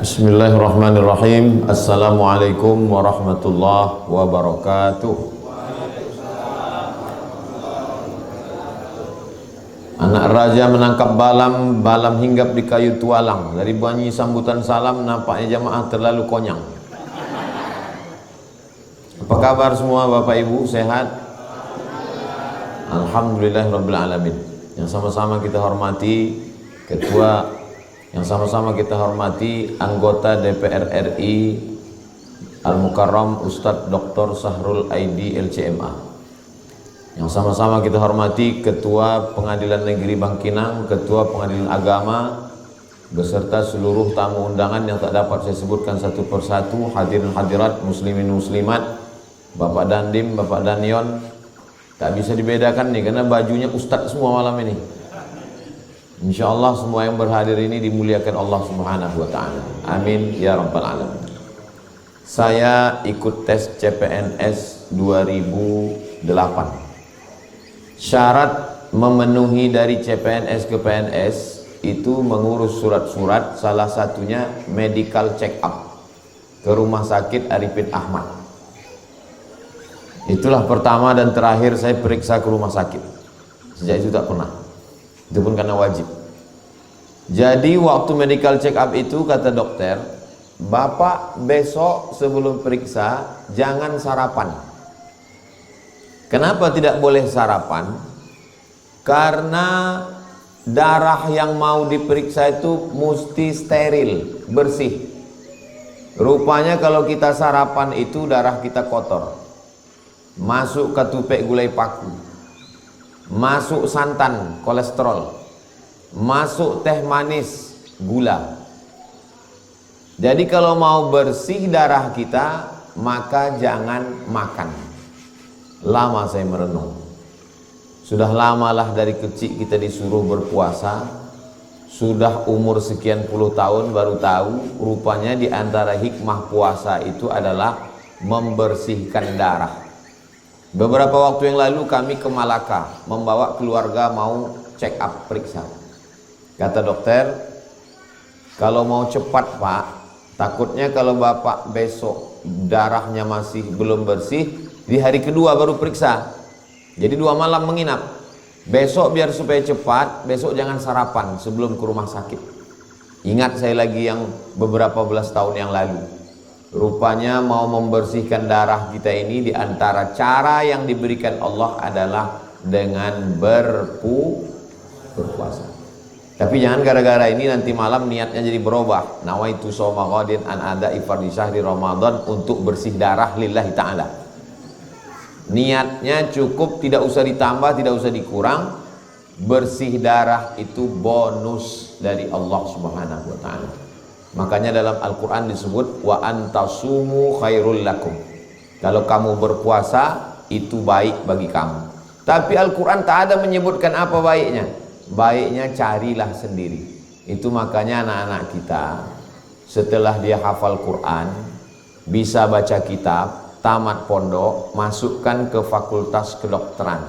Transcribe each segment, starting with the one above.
Bismillahirrahmanirrahim. Assalamualaikum warahmatullahi wabarakatuh. Anak raja menangkap balam, balam hinggap di kayu tualang. Dari bunyi sambutan salam nampaknya jamaah terlalu konyang. Apa kabar semua Bapak Ibu, sehat? Alhamdulillahirabbil alamin. Yang sama-sama kita hormati Ketua, yang sama-sama kita hormati anggota DPR RI Al-Mukarram Ustadz Dr. Sahrul Aidi LCMA, yang sama-sama kita hormati Ketua Pengadilan Negeri Bangkinang, Ketua Pengadilan Agama, beserta seluruh tamu undangan yang tak dapat saya sebutkan satu persatu, hadirin hadirat, muslimin muslimat, Bapak Dandim, Bapak Danyon. Tak bisa dibedakan nih karena bajunya Ustadz semua malam ini. InsyaAllah semua yang berhadir ini dimuliakan Allah Subhanahu wa ta'ala. Amin ya rabbal alamin. Saya ikut tes CPNS 2008. Syarat memenuhi dari CPNS ke PNS itu mengurus surat-surat, salah satunya medical check up ke Rumah Sakit Arifin Ahmad. Itulah pertama dan terakhir saya periksa ke rumah sakit. Sejak itu tak pernah. Itu pun karena wajib. Jadi waktu medical check up itu kata dokter, Bapak besok sebelum periksa jangan sarapan. Kenapa tidak boleh sarapan? Karena darah yang mau diperiksa itu mesti steril, bersih. Rupanya kalau kita sarapan itu darah kita kotor. Masuk ketupek gulai paku, masuk santan, kolesterol, masuk teh manis, gula. Jadi kalau mau bersih darah kita, maka jangan makan. Lama saya merenung. Sudah lamalah dari kecil kita disuruh berpuasa. Sudah umur sekian puluh tahun baru tahu rupanya di antara hikmah puasa itu adalah membersihkan darah. Beberapa waktu yang lalu kami ke Malaka membawa keluarga mau check up, periksa. Kata dokter, kalau mau cepat Pak, takutnya kalau Bapak besok darahnya masih belum bersih, di hari kedua baru periksa. Jadi 2 malam menginap. Besok biar supaya cepat, besok jangan sarapan sebelum ke rumah sakit. Ingat saya lagi yang beberapa belas tahun yang lalu. Rupanya mau membersihkan darah kita ini di antara cara yang diberikan Allah adalah dengan berpuasa. Tapi jangan gara-gara ini nanti malam niatnya jadi berubah. Nawaitu shauma ghadin an ada'i fardhi syahri Ramadan, untuk bersih darah lillahi ta'ala. Niatnya cukup, tidak usah ditambah, tidak usah dikurang. Bersih darah itu bonus dari Allah Subhanahu wa ta'ala. Makanya dalam Al-Quran disebut wa antasumu khairul lakum. Kalau kamu berpuasa itu baik bagi kamu. Tapi Al-Quran tak ada menyebutkan apa baiknya. Baiknya carilah sendiri. Itu makanya anak-anak kita setelah dia hafal Quran, bisa baca kitab, tamat pondok, masukkan ke fakultas kedokteran.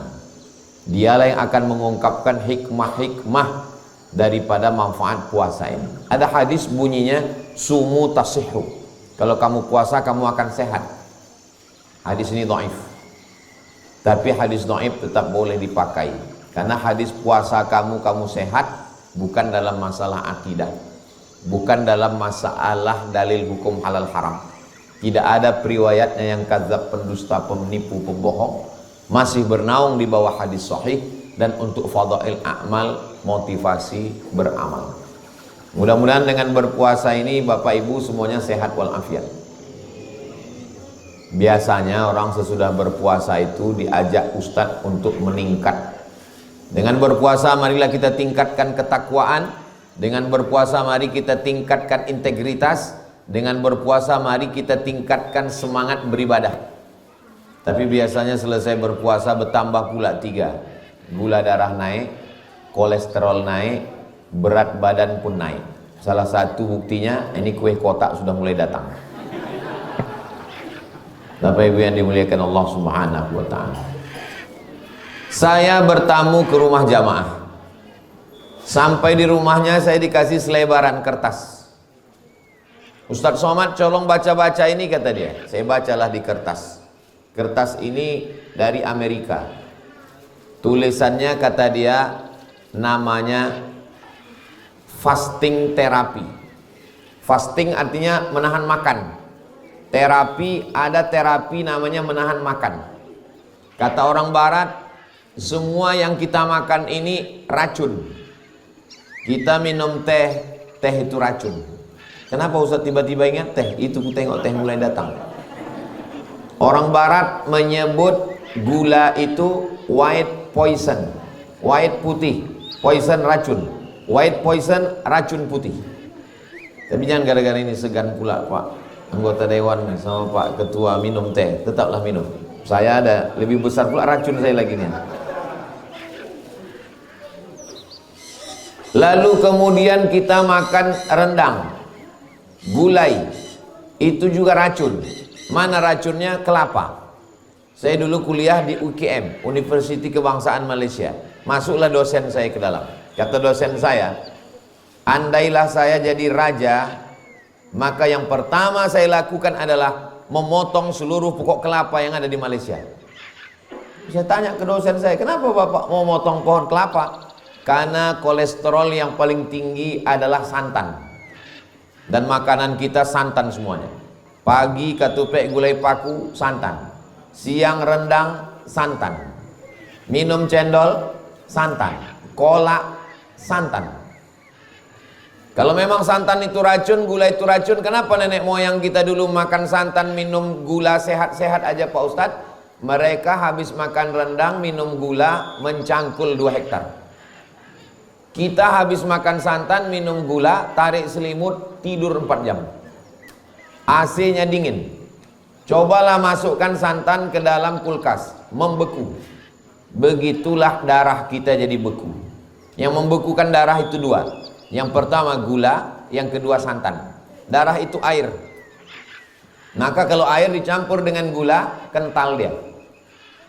Dialah yang akan mengungkapkan hikmah-hikmah daripada manfaat puasa ini. Ada hadis bunyinya sumu tasihhu. Kalau kamu puasa kamu akan sehat. Hadis ini dhaif. Tapi hadis dhaif tetap boleh dipakai. Karena hadis puasa kamu sehat bukan dalam masalah akidah. Bukan dalam masalah dalil hukum halal haram. Tidak ada periwayatnya yang kadzab, pendusta, penipu, pembohong. Masih bernaung di bawah hadis sahih. Dan untuk fadail a'mal, motivasi beramal. Mudah-mudahan dengan berpuasa ini Bapak Ibu semuanya sehat walafiat. Biasanya orang sesudah berpuasa itu diajak Ustadz untuk meningkat. Dengan berpuasa marilah kita tingkatkan ketakwaan. Dengan berpuasa mari kita tingkatkan integritas. Dengan berpuasa mari kita tingkatkan semangat beribadah. Tapi biasanya selesai berpuasa bertambah pula 3. Gula darah naik, kolesterol naik, berat badan pun naik. Salah satu buktinya ini kue kotak sudah mulai datang. Bapak Ibu yang dimuliakan Allah Subhanahu wa ta'ala. Saya bertamu ke rumah jamaah. Sampai di rumahnya saya dikasih selebaran kertas. Ustadz Somad colong baca-baca ini, kata dia. Saya bacalah di kertas. Kertas ini dari Amerika. Tulisannya, kata dia, namanya fasting terapi. Fasting artinya menahan makan. Terapi, ada terapi namanya menahan makan. Kata orang barat, semua yang kita makan ini racun. Kita minum teh, teh itu racun. Kenapa Ustaz tiba-tiba ingat teh? Itu ku tengok teh mulai datang. Orang barat menyebut gula itu white poison. White putih, poison racun. White poison racun putih. Tapi jangan gara-gara ini segan pula Pak anggota dewan sama Pak ketua minum teh, tetaplah minum. Saya ada lebih besar pula racun saya lagi nih. Lalu kemudian kita makan rendang, gulai, itu juga racun. Mana racunnya? Kelapa. Saya dulu kuliah di UKM, Universiti Kebangsaan Malaysia. Masuklah dosen saya ke dalam. Kata dosen saya, andailah saya jadi raja, maka yang pertama saya lakukan adalah memotong seluruh pokok kelapa yang ada di Malaysia. Saya tanya ke dosen saya, kenapa Bapak mau motong pohon kelapa? Karena kolesterol yang paling tinggi adalah santan. Dan makanan kita santan semuanya. Pagi ketupek gulai paku, santan. Siang rendang, santan. Minum cendol, santan. Kolak, santan. Kalau memang santan itu racun, gula itu racun, kenapa nenek moyang kita dulu makan santan, minum gula, sehat-sehat aja Pak Ustadz? Mereka habis makan rendang, minum gula, mencangkul 2 hektar. Kita habis makan santan, minum gula, tarik selimut, tidur 4 jam. AC-nya dingin. Cobalah masukkan santan ke dalam kulkas, membeku. Begitulah darah kita jadi beku. Yang membekukan darah itu 2. Yang pertama gula, yang kedua santan. Darah itu air. Maka kalau air dicampur dengan gula, kental dia.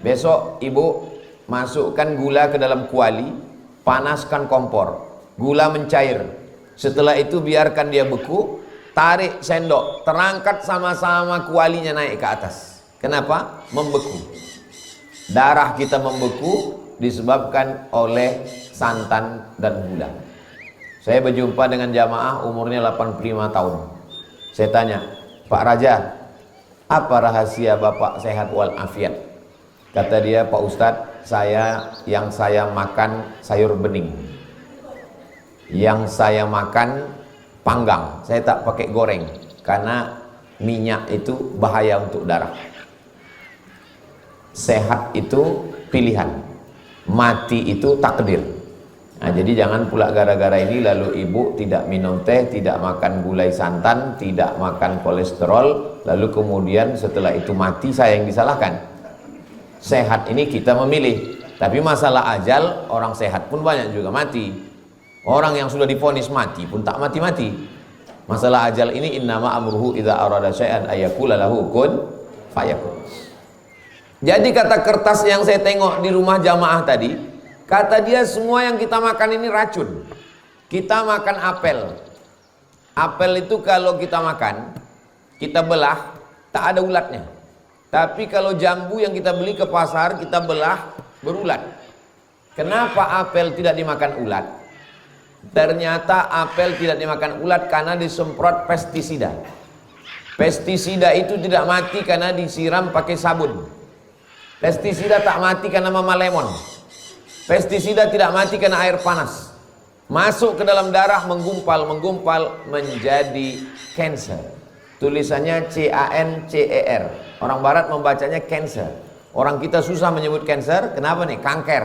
Besok ibu masukkan gula ke dalam kuali, panaskan kompor, gula mencair. Setelah itu biarkan dia beku, tarik sendok, terangkat sama-sama kualinya naik ke atas. Kenapa? Membeku. Darah kita membeku disebabkan oleh santan dan gula. Saya berjumpa dengan jamaah umurnya 85 tahun. Saya tanya, Pak Raja, apa rahasia Bapak sehat walafiat? Kata dia, Pak Ustadz, yang saya makan sayur bening. Yang saya makan panggang, saya tak pakai goreng. Karena minyak itu bahaya untuk darah. Sehat itu pilihan, mati itu takdir. Nah, jadi jangan pula gara-gara ini lalu ibu tidak minum teh, tidak makan gulai santan, tidak makan kolesterol, lalu kemudian setelah itu mati, saya yang disalahkan. Sehat ini kita memilih, tapi masalah ajal, orang sehat pun banyak juga mati. Orang yang sudah divonis mati pun tak mati-mati. Masalah ajal ini innama amruhu idza arada syai'an ayaqula lahu kun fayakun. Jadi kata kertas yang saya tengok di rumah jamaah tadi, kata dia semua yang kita makan ini racun. Kita makan apel. Apel itu kalau kita makan, kita belah, tak ada ulatnya. Tapi kalau jambu yang kita beli ke pasar, kita belah, berulat. Kenapa apel tidak dimakan ulat? Ternyata apel tidak dimakan ulat karena disemprot pestisida. Pestisida itu tidak mati karena disiram pakai sabun. Pestisida tak mati karena mama lemon. Pestisida tidak mati karena air panas. Masuk ke dalam darah, menggumpal menjadi cancer. Tulisannya C-A-N-C-E-R. Orang barat membacanya cancer. Orang kita susah menyebut cancer. Kenapa nih? Kanker.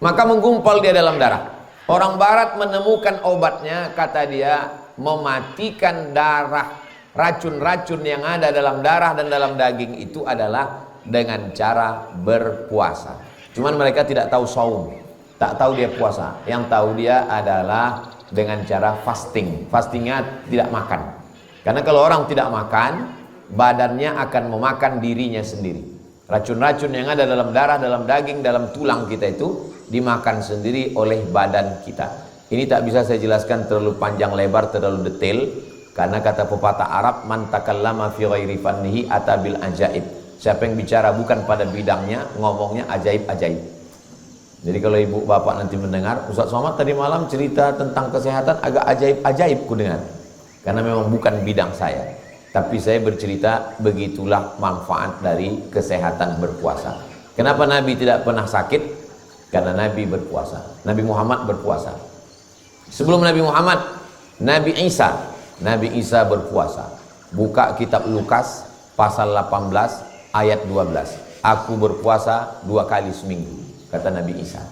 Maka menggumpal dia dalam darah. Orang barat menemukan obatnya, kata dia, mematikan darah. Racun-racun yang ada dalam darah dan dalam daging itu adalah dengan cara berpuasa. Cuman mereka tidak tahu saum, tak tahu dia puasa. Yang tahu dia adalah dengan cara fasting. Fastingnya tidak makan. Karena kalau orang tidak makan, badannya akan memakan dirinya sendiri. Racun-racun yang ada dalam darah, dalam daging, dalam tulang kita itu dimakan sendiri oleh badan kita. Ini tak bisa saya jelaskan terlalu panjang lebar, terlalu detail, karena kata pepatah Arab, man takallama fi ghairi fannihi atabil ajaib. Siapa yang bicara bukan pada bidangnya, ngomongnya ajaib-ajaib. Jadi kalau ibu bapak nanti mendengar, Ustaz Somad tadi malam cerita tentang kesehatan agak ajaib-ajaib ku dengar. Karena memang bukan bidang saya. Tapi saya bercerita begitulah manfaat dari kesehatan berpuasa. Kenapa Nabi tidak pernah sakit? Karena Nabi berpuasa. Nabi Muhammad berpuasa. Sebelum Nabi Muhammad, Nabi Isa berpuasa. Buka kitab Lukas pasal 18 ayat 12. Aku berpuasa 2 kali seminggu, kata Nabi Isa.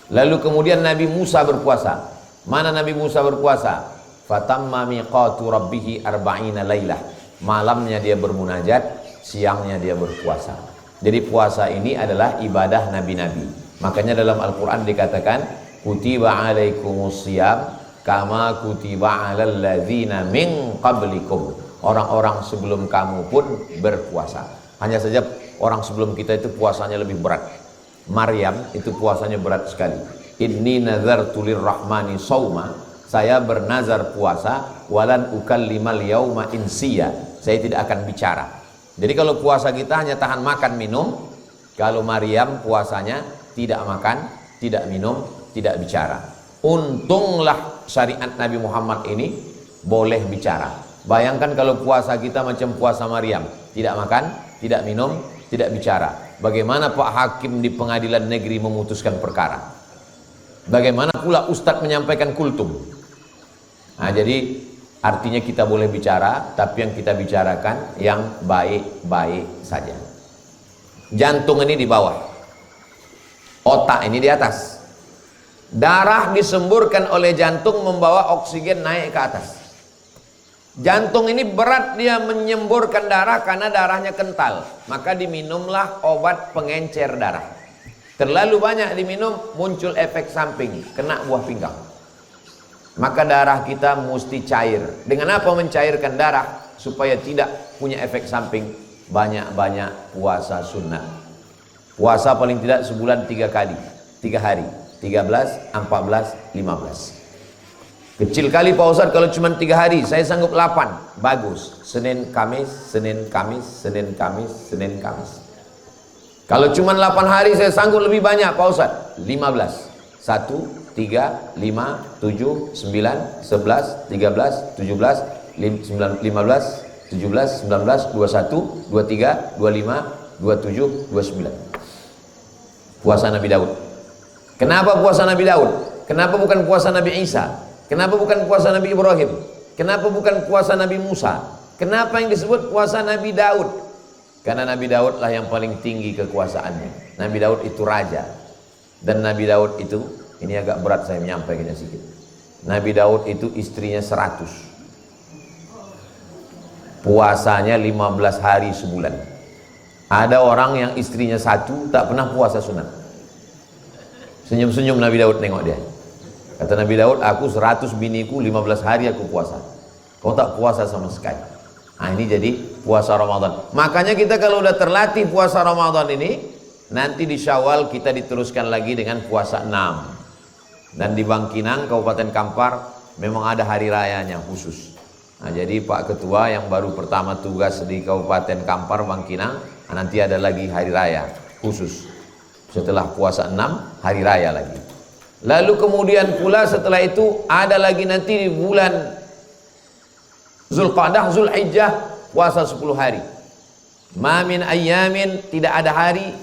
Lalu kemudian Nabi Musa berpuasa. Mana Nabi Musa berpuasa? Fatamma miqatu rabbih arba'ina lailah. Malamnya dia bermunajat, siangnya dia berpuasa. Jadi puasa ini adalah ibadah nabi-nabi. Makanya dalam Al-Qur'an dikatakan kutiba alaikumus syiyam kama kutiba alal ladzina min qablikum. Orang-orang sebelum kamu pun berpuasa. Hanya saja orang sebelum kita itu puasanya lebih berat. Maryam itu puasanya berat sekali. Inni nazartu lirrahmani shauma. Saya bernazar puasa, walan ukallimal yauma insiya. Saya tidak akan bicara. Jadi kalau puasa kita hanya tahan makan minum, kalau Maryam puasanya tidak makan, tidak minum, tidak bicara. Untunglah syariat Nabi Muhammad ini boleh bicara. Bayangkan kalau puasa kita macam puasa Maryam, tidak makan, tidak minum, tidak bicara. Bagaimana Pak Hakim di pengadilan negeri memutuskan perkara? Bagaimana pula Ustadz menyampaikan kultum? Nah, jadi artinya kita boleh bicara, tapi yang kita bicarakan yang baik-baik saja. Jantung ini di bawah, otak ini di atas. Darah disemburkan oleh jantung membawa oksigen naik ke atas. Jantung ini berat dia menyemburkan darah karena darahnya kental. Maka diminumlah obat pengencer darah. Terlalu banyak diminum muncul efek samping, kena buah pinggang. Maka darah kita mesti cair. Dengan apa mencairkan darah? Supaya tidak punya efek samping. Banyak-banyak puasa sunnah. Puasa paling tidak sebulan 3 kali, 3 hari, 13, 14, 15. Kecil kali Pak Ustadz kalau cuma 3 hari, saya sanggup 8. Bagus. Senin, Kamis, Senin, Kamis, Senin, Kamis, Senin, Kamis. Kalau cuma 8 hari saya sanggup lebih banyak Pak Ustadz. 15. 1, 3, 5, 7, 9, 11, 13, 17, 15, 17, 19, 21, 23, 25, 27, 29. Puasa Nabi Daud. Kenapa puasa Nabi Daud? Kenapa bukan puasa Nabi Isa? Kenapa bukan puasa Nabi Ibrahim? Kenapa bukan puasa Nabi Musa? Kenapa yang disebut puasa Nabi Daud? Karena Nabi Daud lah yang paling tinggi kekuasaannya. Nabi Daud itu raja. Dan Nabi Daud itu, ini agak berat saya menyampaikannya sedikit. Nabi Daud itu istrinya 100. Puasanya 15 hari sebulan. Ada orang yang istrinya 1 tak pernah puasa sunat. Senyum-senyum Nabi Daud nengok dia. Kata Nabi Daud, aku 100 biniku 15 hari aku puasa. Kau tak puasa sama sekali. Nah ini jadi puasa Ramadan. Makanya kita kalau udah terlatih puasa Ramadan ini, nanti di Syawal kita diteruskan lagi dengan puasa 6. Dan di Bangkinang, Kabupaten Kampar, memang ada hari rayanya khusus. Nah, jadi Pak Ketua yang baru pertama tugas di Kabupaten Kampar, Bangkinang, nanti ada lagi hari raya khusus. Setelah puasa 6, hari raya lagi. Lalu kemudian pula setelah itu ada lagi nanti di bulan Zulqa'dah, Zulhijjah, puasa 10 hari. Ma min ayyamin, tidak ada hari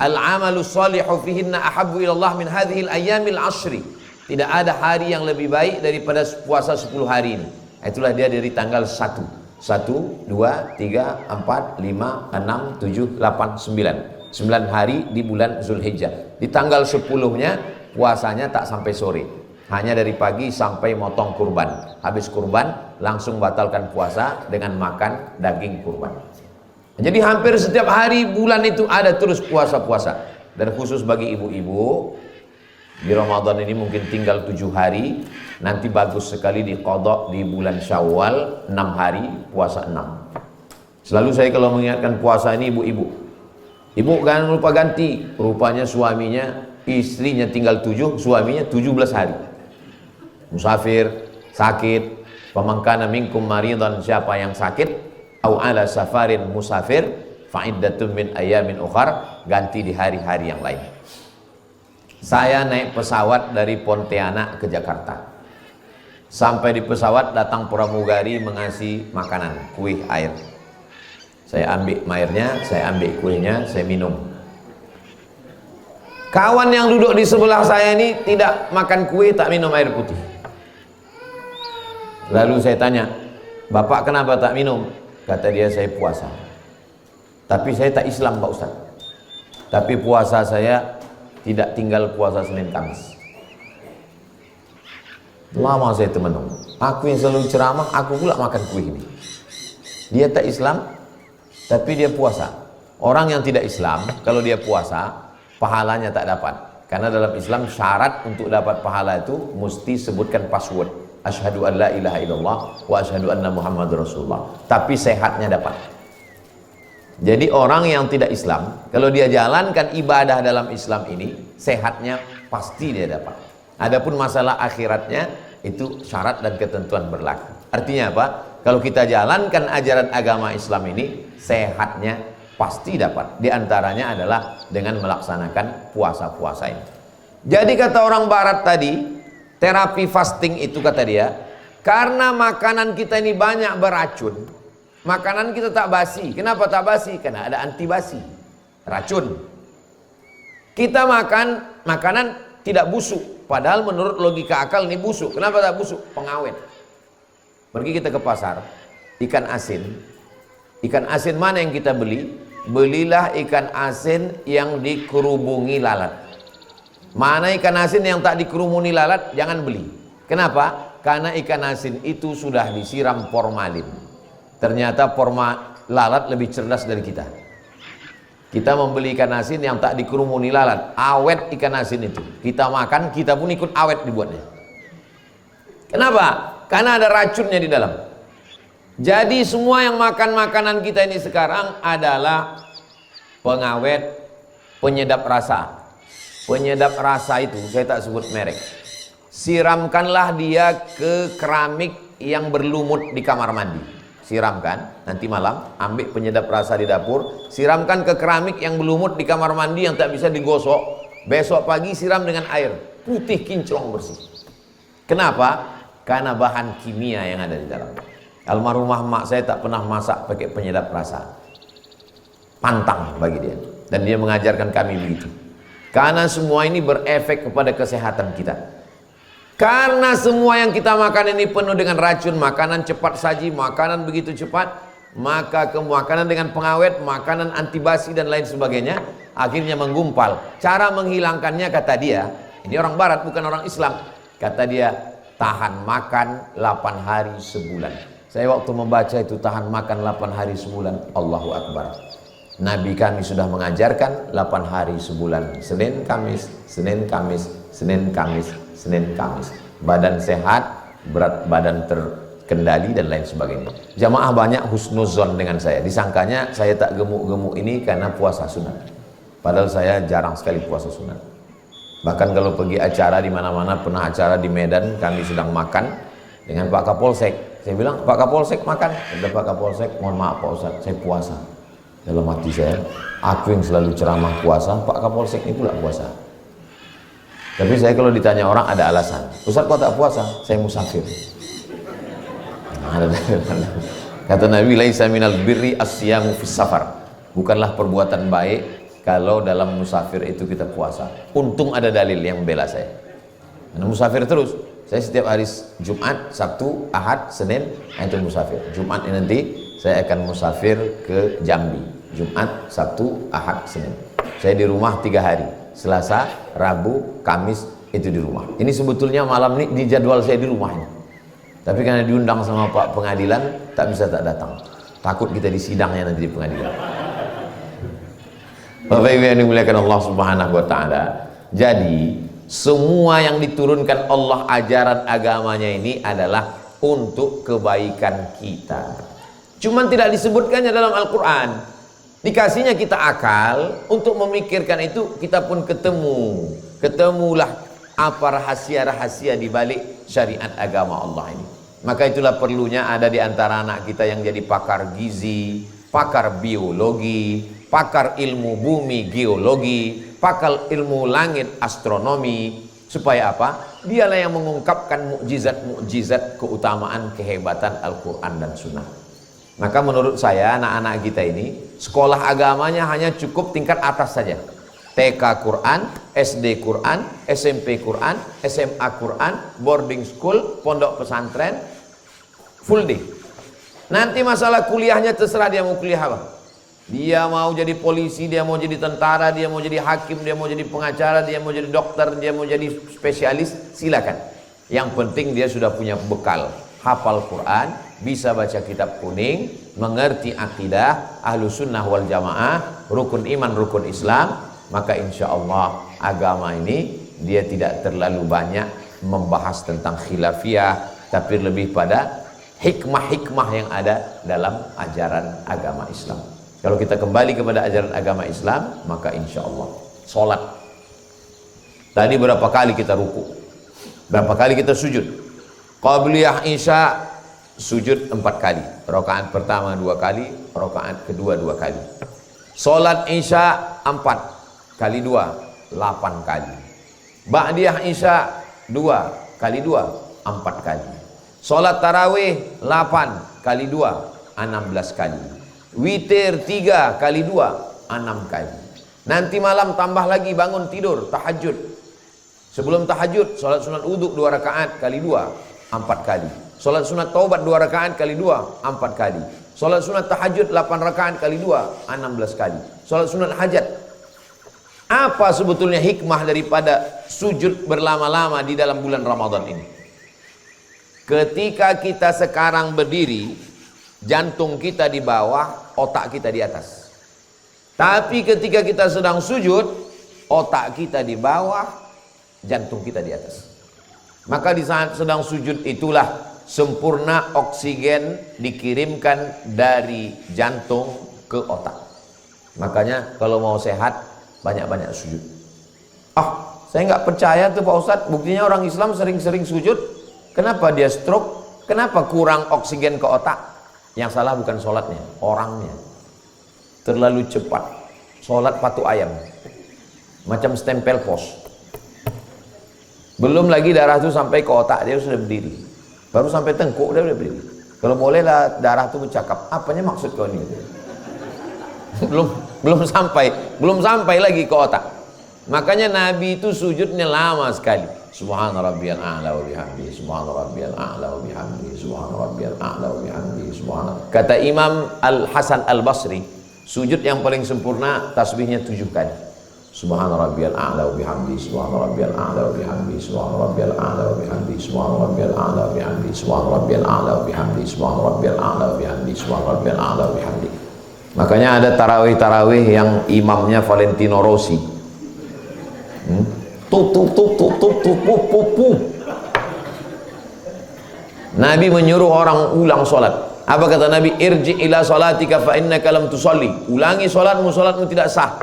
al-amalu salihu fihinna ahabbu ilallah min hadhil ayyamil ashri. Tidak ada hari yang lebih baik daripada puasa 10 hari ini. Itulah dia dari tanggal 1. 1, 2, 3, 4, 5, 6, 7, 8, 9. 9 hari di bulan Zulhijjah. Di tanggal 10-nya puasanya tak sampai sore. Hanya dari pagi sampai motong kurban. Habis kurban langsung batalkan puasa dengan makan daging kurban. Jadi hampir setiap hari bulan itu ada terus puasa-puasa. Dan khusus bagi ibu-ibu, di Ramadan ini mungkin tinggal 7 hari. Nanti bagus sekali diqadha di bulan Syawal 6 hari, puasa 6. Selalu saya kalau mengingatkan puasa ini ibu-ibu, ibu jangan lupa ganti. Rupanya suaminya, istrinya tinggal 7, suaminya 17 hari. musafir, sakit, pamangkana minkum maridan, siapa yang sakit, au ala safarin musafir, fa'iddatun min ayamin ukhar, ganti di hari-hari yang lain. Saya naik pesawat dari Pontianak ke Jakarta. Sampai di pesawat datang pramugari mengasih makanan, kuih, air. Saya ambil airnya, saya ambil kuihnya, saya minum. Kawan yang duduk di sebelah saya ini tidak makan kuih, tak minum air putih. Lalu saya tanya, "Bapak kenapa tak minum?" Kata dia, "Saya puasa." Tapi saya tak Islam Pak Ustaz. Tapi puasa saya tidak tinggal puasa Senin Kamis. Lama saya temenung. Aku yang selalu ceramah, aku pula makan kuih ini. Dia tak Islam, tapi dia puasa. Orang yang tidak Islam, kalau dia puasa, pahalanya tak dapat. Karena dalam Islam syarat untuk dapat pahala itu mesti sebutkan password. Asyhadu an la ilaha illallah wa asyhadu anna Muhammadur Rasulullah. Tapi sehatnya dapat. Jadi orang yang tidak Islam, kalau dia jalankan ibadah dalam Islam ini, sehatnya pasti dia dapat. Adapun masalah akhiratnya itu syarat dan ketentuan berlaku. Artinya apa? Kalau kita jalankan ajaran agama Islam ini, sehatnya pasti dapat. Di antaranya adalah dengan melaksanakan puasa-puasa ini. Jadi kata orang barat tadi, terapi fasting itu kata dia, karena makanan kita ini banyak beracun, makanan kita tak basi. Kenapa tak basi? Karena ada anti basi, racun. Kita makan makanan tidak busuk, padahal menurut logika akal ini busuk. Kenapa tak busuk? Pengawet. Pergi kita ke pasar, ikan asin mana yang kita beli? Belilah ikan asin yang dikerubungi lalat. Mana ikan asin yang tak dikerumuni lalat, jangan beli. Kenapa? Karena ikan asin itu sudah disiram formalin. Ternyata lalat lebih cerdas dari kita. Kita membeli ikan asin yang tak dikerumuni lalat, awet ikan asin itu. Kita makan, kita pun ikut awet dibuatnya. Kenapa? Karena ada racunnya di dalam. Jadi semua yang makan makanan kita ini sekarang adalah pengawet, penyedap rasa. Penyedap rasa itu saya tak sebut merek. Siramkanlah dia ke keramik yang berlumut di kamar mandi. Siramkan, nanti malam ambil penyedap rasa di dapur, siramkan ke keramik yang berlumut di kamar mandi yang tak bisa digosok. Besok pagi siram dengan air putih kinclong bersih. Kenapa? Karena bahan kimia yang ada di dalam. Almarhumah mak saya tak pernah masak pakai penyedap rasa. Pantang bagi dia. Dan dia mengajarkan kami begitu. Karena semua ini berefek kepada kesehatan kita. Karena semua yang kita makan ini penuh dengan racun, makanan cepat saji, makanan begitu cepat, maka makanan dengan pengawet, makanan anti basi dan lain sebagainya, akhirnya menggumpal. Cara menghilangkannya kata dia, ini orang barat bukan orang Islam, kata dia, tahan makan 8 hari sebulan. Saya waktu membaca itu tahan makan 8 hari sebulan, Allahu Akbar. Nabi kami sudah mengajarkan 8 hari sebulan, Senin, Kamis, Senin, Kamis, Senin, Kamis, Senin, Kamis. Badan sehat, berat badan terkendali dan lain sebagainya. Jamaah banyak husnuzon dengan saya. Disangkanya saya tak gemuk-gemuk ini karena puasa sunat. Padahal saya jarang sekali puasa sunat. Bahkan kalau pergi acara di mana-mana, pernah acara di Medan, kami sedang makan dengan Pak Kapolsek. Saya bilang, "Pak Kapolsek makan." Ada Pak Kapolsek, "Mohon maaf Pak Ustaz, saya puasa." Dalam hati saya, aku yang selalu ceramah puasa, Pak Kapolsek ini pula puasa. Tapi saya kalau ditanya orang ada alasan. "Ustaz kok tak puasa?" "Saya musafir." Kata Nabi, "Laisa minal birri asyamu fis safar." Bukanlah perbuatan baik kalau dalam musafir itu kita puasa. Untung ada dalil yang membela saya. Karena musafir terus. Saya setiap hari Jumat, Sabtu, Ahad, Senin itu musafir. Jumat ini nanti saya akan musafir ke Jambi. Jumat, Sabtu, Ahad, Senin. Saya di rumah 3 hari. Selasa, Rabu, Kamis itu di rumah. Ini sebetulnya malam ini di jadwal saya di rumahnya. Tapi karena diundang sama Pak Pengadilan, tak bisa tak datang. Takut kita disidangnya nanti di pengadilan. Bapak Ibu yang dimuliakan Allah Subhanahu wa taala. Jadi, semua yang diturunkan Allah ajaran agamanya ini adalah untuk kebaikan kita. Cuman tidak disebutkannya dalam Al-Qur'an. Dikasihnya kita akal untuk memikirkan itu, kita pun ketemulah apa rahasia-rahasia di balik syariat agama Allah ini. Maka itulah perlunya ada di antara anak kita yang jadi pakar gizi, pakar biologi, pakar ilmu bumi geologi, pakar ilmu langit astronomi. Supaya apa? Dialah yang mengungkapkan mukjizat-mukjizat keutamaan kehebatan Al-Quran dan Sunnah. Maka menurut saya anak-anak kita ini sekolah agamanya hanya cukup tingkat atas saja. TK Quran, SD Quran, SMP Quran, SMA Quran, boarding school, pondok pesantren, full day. Nanti masalah kuliahnya terserah dia mau kuliah apa. Dia mau jadi polisi, dia mau jadi tentara, dia mau jadi hakim, dia mau jadi pengacara, dia mau jadi dokter, dia mau jadi spesialis, silakan. Yang penting dia sudah punya bekal, hafal Quran, bisa baca kitab kuning, mengerti akidah Ahlus Sunnah wal Jamaah, rukun iman, rukun Islam. Maka insya Allah agama ini dia tidak terlalu banyak membahas tentang khilafiyah, tapi lebih pada hikmah-hikmah yang ada dalam ajaran agama Islam. Kalau kita kembali kepada ajaran agama Islam, maka insya Allah sholat. Tadi berapa kali kita ruku, berapa kali kita sujud. Qabliyah Isya sujud 4 kali, rakaat pertama 2 kali, rakaat kedua 2 kali. Sholat Isya 4 kali 2 8 kali. Ba'diyah Isya 2 kali 2 4 kali. Sholat tarawih 8 kali 2 16 kali. Witir 3 kali 2 6 kali. Nanti malam tambah lagi bangun tidur tahajud. Sebelum tahajud salat sunat wudhu 2 rakaat kali 2 4 kali. Salat sunat taubat 2 rakaat kali 2 4 kali. Salat sunat tahajud 8 rakaat kali 2 16 kali. Salat sunat hajat. Apa sebetulnya hikmah daripada sujud berlama-lama di dalam bulan Ramadan ini? Ketika kita sekarang berdiri, jantung kita di bawah, otak kita di atas. Tapi ketika kita sedang sujud, otak kita di bawah, jantung kita di atas. Maka di saat sedang sujud itulah sempurna oksigen dikirimkan dari jantung ke otak. Makanya kalau mau sehat, banyak-banyak sujud. Saya nggak percaya tuh Pak Ustadz, buktinya orang Islam sering-sering sujud. Kenapa dia stroke? Kenapa kurang oksigen ke otak? Yang salah bukan sholatnya, orangnya. Terlalu cepat. Sholat patu ayam. Macam stempel pos. Belum lagi darah itu sampai ke otak, dia sudah berdiri. Baru sampai tengkuk dia sudah berdiri. Kalau bolehlah darah itu bercakap, apanya maksud kau ini? belum sampai lagi ke otak. Makanya Nabi itu sujudnya lama sekali. Subhana rabbiyal a'la wa bihamdi, subhana rabbiyal a'la wa bihamdi, subhana rabbiyal a'la wa bihamdi, subhana. Kata Imam Al-Hasan Al-Basri, sujud yang paling sempurna tasbihnya 7 kali. Subhana rabbiyal a'la wa bihamdi, subhana rabbiyal a'la wa bihamdi, subhana rabbiyal a'la wa bihamdi, subhana rabbiyal a'la wa bihamdi, subhana rabbiyal a'la wa bihamdi, subhana rabbiyal a'la wa bihamdi, subhana rabbiyal a'la wa bihamdi. Makanya ada tarawih-tarawih yang imamnya Valentino Rossi. Nabi menyuruh orang ulang solat. Apa kata Nabi? Irji ila salatika fa innaka lam tusalli. Ulangi solatmu, solatmu tidak sah.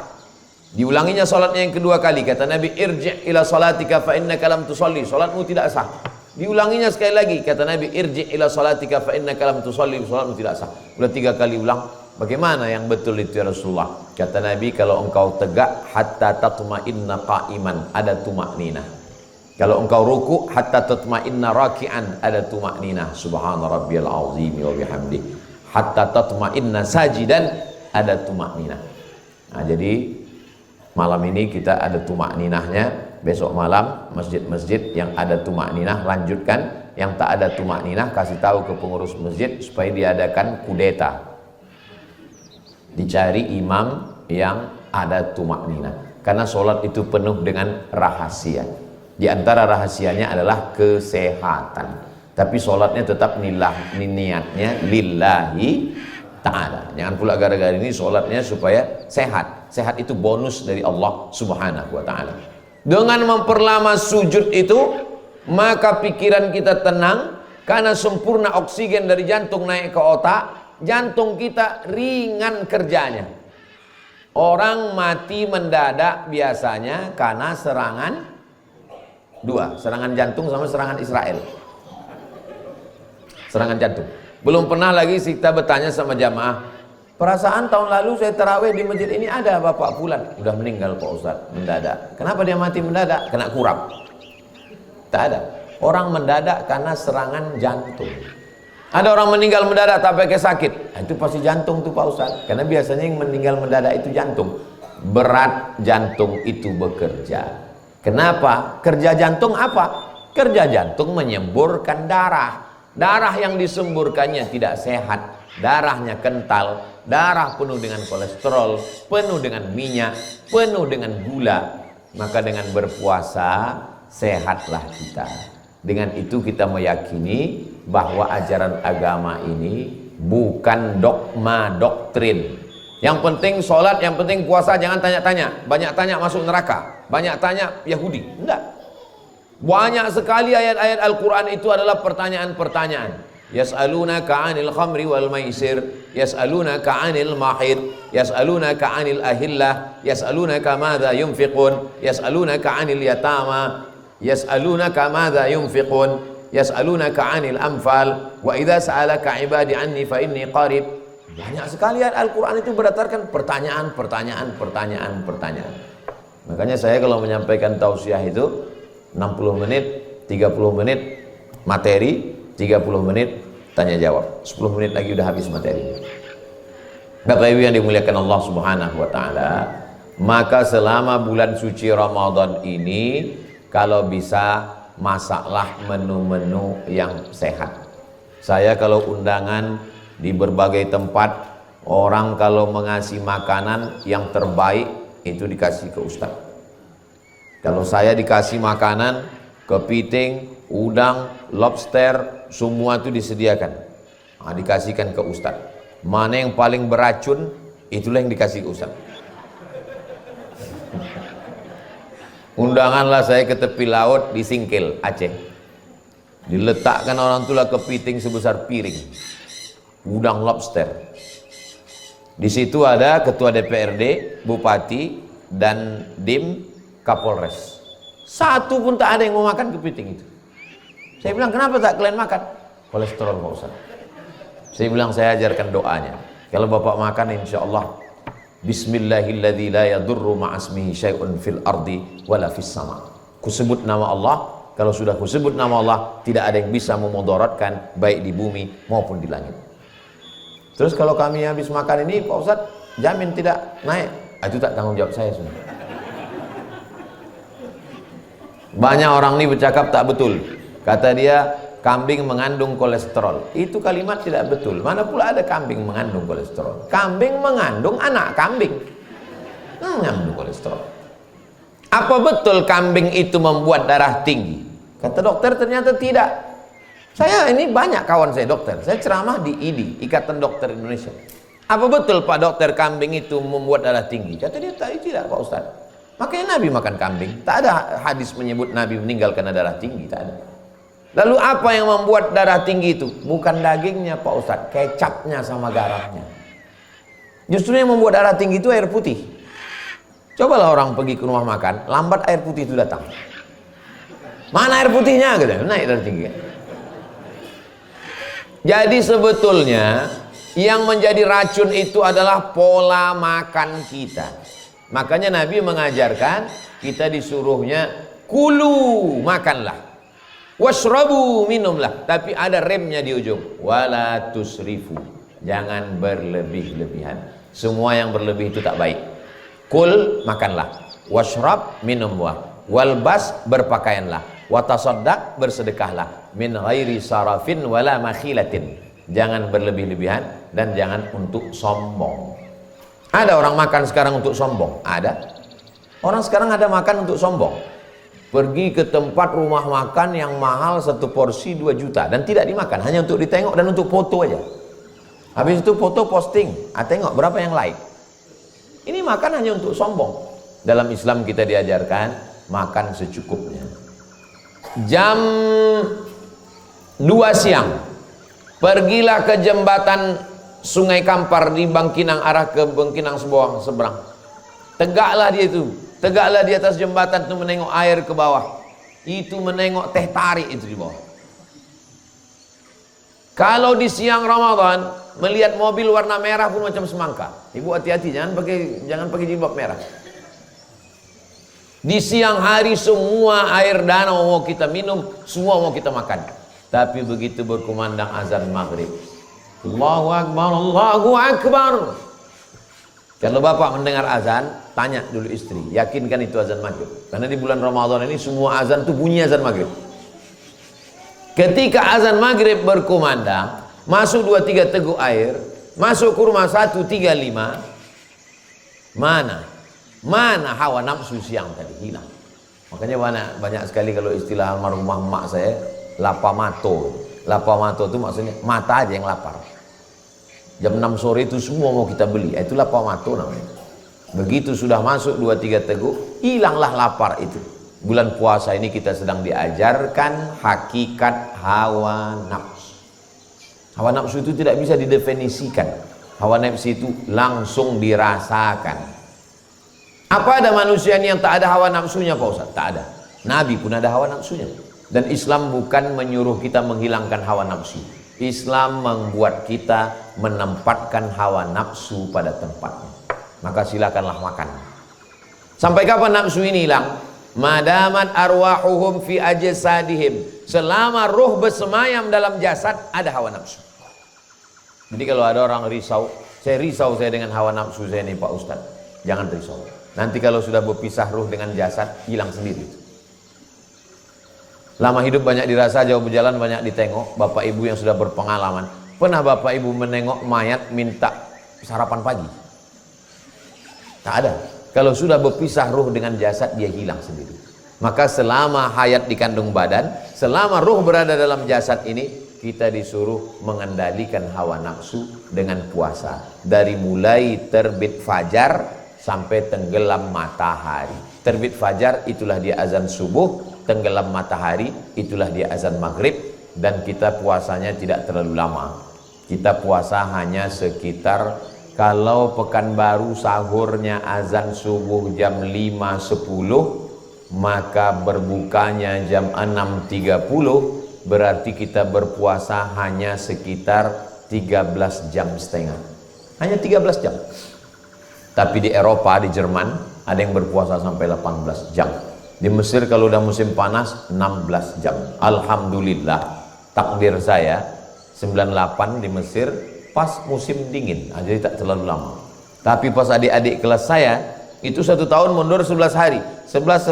Diulanginya solatnya yang kedua kali. Kata Nabi, irji ila salatika fa innaka lam tusalli. Solatmu tidak sah. Diulanginya sekali lagi. Kata Nabi, irji ila salatika fa innaka lam tusalli. Solatmu tidak sah. Sudah 3 kali ulang. Bagaimana yang betul itu ya Rasulullah? Kata Nabi, kalau engkau tegak hatta tatma'inna qa'iman, ada tumakninah. Kalau engkau ruku hatta tatma'inna raki'an, ada tumakninah. Subhana rabbiyal azim wa bihamdi. Hatta tatma'inna sajidan, ada tumakninah. Nah, jadi malam ini kita ada tumakninahnya. Besok malam masjid-masjid yang ada tumakninah lanjutkan. Yang tak ada tumakninah kasih tahu ke pengurus masjid supaya diadakan kudeta. Dicari imam yang ada tumakninah. Karena sholat itu penuh dengan rahasia. Di antara rahasianya adalah kesehatan. Tapi sholatnya tetap niatnya lillahi ta'ala. Jangan pula gara-gara ini sholatnya supaya sehat. Sehat itu bonus dari Allah subhanahu wa ta'ala. Dengan memperlama sujud itu, maka pikiran kita tenang. Karena sempurna oksigen dari jantung naik ke otak, jantung kita ringan kerjanya. Orang mati mendadak biasanya karena serangan Dua, serangan jantung sama serangan Israel. Serangan jantung. Belum pernah lagi kita bertanya sama jamaah, perasaan tahun lalu saya tarawih di masjid ini ada Bapak Fulan, udah meninggal Pak Ustaz, mendadak. Kenapa dia mati mendadak? Kena kurap. Tak ada. Orang mendadak karena serangan jantung. Ada orang meninggal mendadak tak pakai sakit, itu pasti jantung tuh Pak Ustaz. Karena biasanya yang meninggal mendadak itu jantung. Berat jantung itu bekerja. Kenapa? Kerja jantung apa? Kerja jantung menyemburkan darah. Darah yang disemburkannya tidak sehat, darahnya kental, darah penuh dengan kolesterol, penuh dengan minyak, penuh dengan gula. Maka dengan berpuasa sehatlah kita. Dengan itu kita meyakini bahwa ajaran agama ini bukan dogma doktrin. Yang penting sholat, yang penting puasa, jangan tanya-tanya. Banyak tanya masuk neraka, banyak tanya Yahudi. Enggak. Banyak sekali ayat-ayat Al-Quran itu adalah pertanyaan-pertanyaan. Yas'alunaka 'anil khamri wal maisir, yas'alunaka 'anil mahid, yas'alunaka 'anil ahillah, yas'alunaka madza yunfiqun, yas'alunaka 'anil yatama, yas'alunaka madza yunfiqun, yas'alunaka 'anil anfal, wa idza sa'alaka 'ibadi 'anni fa inni qarib. Banyak sekali ayat Al-Quran itu berdasarkan pertanyaan. Makanya saya kalau menyampaikan tausiah itu 60 menit, 30 menit materi, 30 menit tanya jawab, 10 menit lagi udah habis materi. Bapak Ibu yang dimuliakan Allah Subhanahu wa taala, maka selama bulan suci Ramadan ini kalau bisa masaklah menu-menu yang sehat. Saya kalau undangan di berbagai tempat, orang kalau mengasih makanan yang terbaik itu dikasih ke ustaz. Kalau saya dikasih makanan, kepiting, udang, lobster, semua itu disediakan. Nah, dikasihkan ke ustaz. Mana yang paling beracun, itulah yang dikasih ke ustaz. Undanganlah saya ke tepi laut di Singkil, Aceh. Diletakkan orang itulah kepiting sebesar piring, udang, lobster. Di situ ada ketua DPRD, bupati, dan dim Kapolres. Satu pun tak ada yang mau makan kepiting itu. Saya bilang, kenapa tak kalian makan? Kolesterol Pak Ustaz. Saya bilang, saya ajarkan doanya. Kalau bapak makan, insya Allah, Bismillahilladzi la yadurru ma'asmihi syai'un fil ardi wala fis sama. Kusebut nama Allah. Kalau sudah kusebut nama Allah, tidak ada yang bisa memudaratkan baik di bumi maupun di langit. Terus kalau kami habis makan ini, Pak Ustaz, jamin tidak naik. Itu tak tanggung jawab saya sudah. Banyak orang ini bercakap tak betul. Kata dia, kambing mengandung kolesterol. Itu kalimat tidak betul. Mana pula ada kambing mengandung kolesterol? Kambing mengandung anak kambing. Mengandung kolesterol. Apa betul kambing itu membuat darah tinggi? Kata dokter, ternyata tidak. Saya ini banyak kawan saya dokter. Saya ceramah di IDI, Ikatan Dokter Indonesia. Apa betul Pak Dokter kambing itu membuat darah tinggi? Kata dia, tidak Pak Ustaz. Makanya Nabi makan kambing. Tak ada hadis menyebut Nabi meninggal karena darah tinggi, tak ada. Lalu apa yang membuat darah tinggi itu? Bukan dagingnya Pak Ustaz, kecapnya sama garamnya. Justru yang membuat darah tinggi itu air putih. Cobalah orang pergi ke rumah makan, lambat air putih itu datang. Mana air putihnya? Gitu, naik darah tinggi. Jadi sebetulnya yang menjadi racun itu adalah pola makan kita. Makanya Nabi mengajarkan kita disuruhnya kulu, makanlah, washrabu, minumlah, tapi ada remnya di ujung, wala tusrifu, jangan berlebih-lebihan. Semua yang berlebih itu tak baik. Kul, makanlah, washrab, minumlah, walbas, berpakaianlah, watasaddaq, bersedekahlah, min ghairi sarafin wala makhilatin, jangan berlebih-lebihan dan jangan untuk sombong. Ada orang makan sekarang untuk sombong? Ada. Orang sekarang ada makan untuk sombong. Pergi ke tempat rumah makan yang mahal, satu porsi 2 juta dan tidak dimakan, hanya untuk ditengok dan untuk foto aja. Habis itu foto posting, tengok berapa yang like. Ini makan hanya untuk sombong. Dalam Islam kita diajarkan makan secukupnya. Jam 2 siang pergilah ke jembatan Sungai Kampar di Bangkinang, arah ke Bangkinang seberang. Tegaklah dia itu, tegaklah di atas jembatan itu menengok air ke bawah. itu menengok teh tarik itu di bawah. Kalau di siang Ramadan melihat mobil warna merah pun macam semangka. Ibu hati-hati, jangan pakai jilbab merah. Di siang hari semua air danau mau kita minum, semua mau kita makan. Tapi begitu berkumandang azan maghrib, Allahu Akbar, Allahu Akbar. Kalau bapak mendengar azan, tanya dulu istri, yakinkan itu azan maghrib. Karena di bulan Ramadan ini semua azan itu bunyi azan maghrib. Ketika azan maghrib berkumandang, masuk 2-3 teguk air, masuk kurma 135, mana hawa nafsu siang tadi hilang. Makanya banyak sekali kalau istilah almarhumah emak saya, lapamato. Lapamato itu maksudnya mata aja yang lapar. Jam 6 sore itu semua mau kita beli, itu lapamato namanya. Begitu sudah masuk 2-3 teguk, hilanglah lapar itu. Bulan puasa ini kita sedang diajarkan hakikat hawa nafsu. Hawa nafsu itu tidak bisa didefinisikan. Hawa nafsu itu langsung dirasakan. Apa ada manusia yang tak ada hawa nafsunya Pak Ustaz? Tak ada. Nabi pun ada hawa nafsunya. Dan Islam bukan menyuruh kita menghilangkan hawa nafsu. Islam membuat kita menempatkan hawa nafsu pada tempatnya. Maka silakanlah makan. Sampai kapan nafsu ini hilang? Madamat arwahuhum fi ajsadihim. Selama ruh bersemayam dalam jasad, ada hawa nafsu. Jadi kalau ada orang risau, saya dengan hawa nafsu saya nih Pak Ustaz. Jangan risau. Nanti kalau sudah berpisah ruh dengan jasad, hilang sendiri. Lama hidup banyak dirasa, jauh berjalan banyak ditengok. Bapak ibu yang sudah berpengalaman, pernah bapak ibu menengok mayat minta sarapan pagi? Tak ada. Kalau sudah berpisah ruh dengan jasad, dia hilang sendiri. Maka selama hayat di kandung badan, selama ruh berada dalam jasad ini, kita disuruh mengendalikan hawa nafsu dengan puasa. Dari mulai terbit fajar sampai tenggelam matahari. Terbit fajar itulah dia azan subuh, tenggelam matahari itulah dia azan maghrib. Dan kita puasanya tidak terlalu lama. Kita puasa hanya sekitar, kalau Pekanbaru sahurnya azan subuh jam 5.10, maka berbukanya jam 6.30, berarti kita berpuasa hanya sekitar 13 jam setengah. Hanya 13 jam. Tapi di Eropa, di Jerman, ada yang berpuasa sampai 18 jam. Di Mesir kalau udah musim panas 16 jam. Alhamdulillah, takdir saya 98 di Mesir pas musim dingin, jadi tak terlalu lama. Tapi pas adik-adik kelas saya itu 1 tahun mundur 11 hari, 11,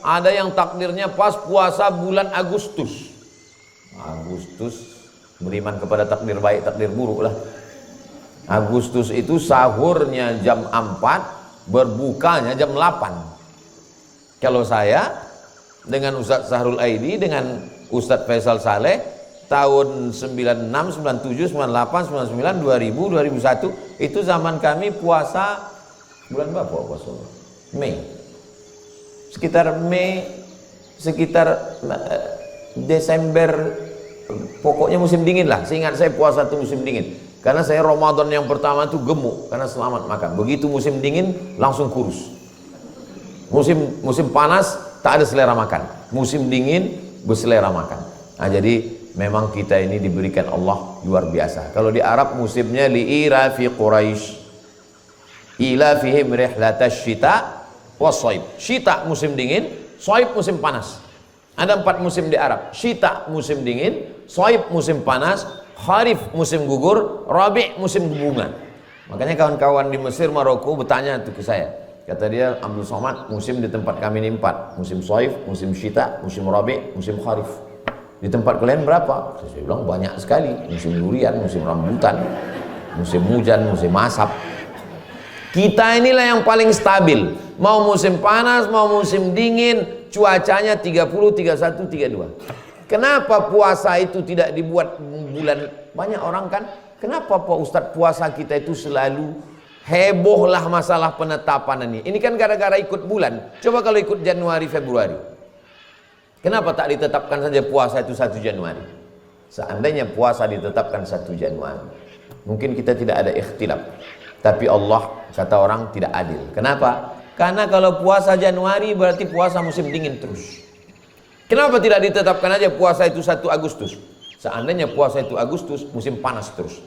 ada yang takdirnya pas puasa bulan Agustus. Beriman kepada takdir baik, takdir buruk lah. Agustus itu sahurnya jam 4, berbukanya jam 8. Kalau saya dengan Ustadz Sahrul Aidi, dengan Ustadz Faisal Saleh, tahun 96, 97, 98, 99, 2000, 2001 itu zaman kami puasa bulan berapa puasa? Mei. Sekitar Desember, pokoknya musim dingin lah. Seingat saya puasa itu musim dingin. Karena saya Ramadan yang pertama itu gemuk karena selamat makan. Begitu musim dingin langsung kurus. Musim panas tak ada selera makan. Musim dingin berselera makan. Nah, jadi memang kita ini diberikan Allah luar biasa. Kalau di Arab musimnya li'irafi Quraisy, ilafihim rihlatash syita wassaib. Syita musim dingin, saib musim panas. Ada 4 musim di Arab. Syita musim dingin, saib musim panas, kharif musim gugur, rabi' musim bunga. Makanya kawan-kawan di Mesir, Maroko bertanya itu ke saya. Kata dia, Abdul Somad, musim di tempat kami ini 4. Musim saib, musim syita, musim rabi', musim kharif. Di tempat kalian berapa? Saya bilang banyak sekali. Musim durian, musim rambutan, musim hujan, musim asap. Kita inilah yang paling stabil. Mau musim panas, mau musim dingin, cuacanya 30, 31, 32. Kenapa puasa itu tidak dibuat bulan? Banyak orang kan, kenapa Pak Ustadz puasa kita itu selalu hebohlah masalah penetapan ini? Ini kan gara-gara ikut bulan. Coba kalau ikut Januari, Februari. Kenapa tak ditetapkan saja puasa itu 1 Januari? Seandainya puasa ditetapkan 1 Januari, mungkin kita tidak ada ikhtilaf. Tapi Allah, kata orang, tidak adil. Kenapa? Karena kalau puasa Januari berarti puasa musim dingin terus. Kenapa tidak ditetapkan aja puasa itu 1 Agustus? Seandainya puasa itu Agustus, musim panas terus.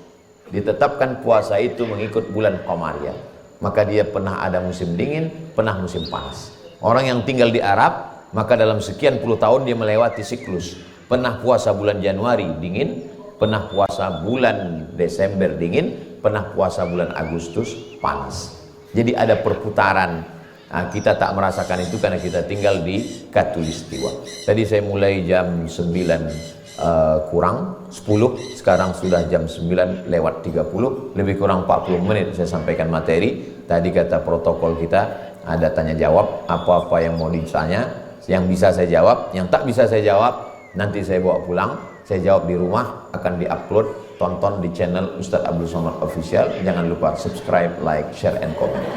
Ditetapkan puasa itu mengikut bulan Qamariyah. Maka dia pernah ada musim dingin, pernah musim panas. Orang yang tinggal di Arab, maka dalam sekian puluh tahun dia melewati siklus. Pernah puasa bulan Januari dingin, pernah puasa bulan Desember dingin, pernah puasa bulan Agustus panas. Jadi ada perputaran. Nah, kita tak merasakan itu karena kita tinggal di Katulistiwa. Tadi saya mulai jam 9 kurang 10, sekarang sudah jam 9 lewat 30, lebih kurang 40 menit saya sampaikan materi. Tadi kata protokol kita ada tanya jawab, apa-apa yang mau ditanya, yang bisa saya jawab, yang tak bisa saya jawab nanti saya bawa pulang, saya jawab di rumah, akan diupload, tonton di channel Ustadz Abdul Somad Official. Jangan lupa subscribe, like, share, and comment.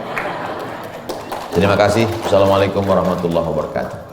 Terima kasih. Assalamualaikum warahmatullahi wabarakatuh.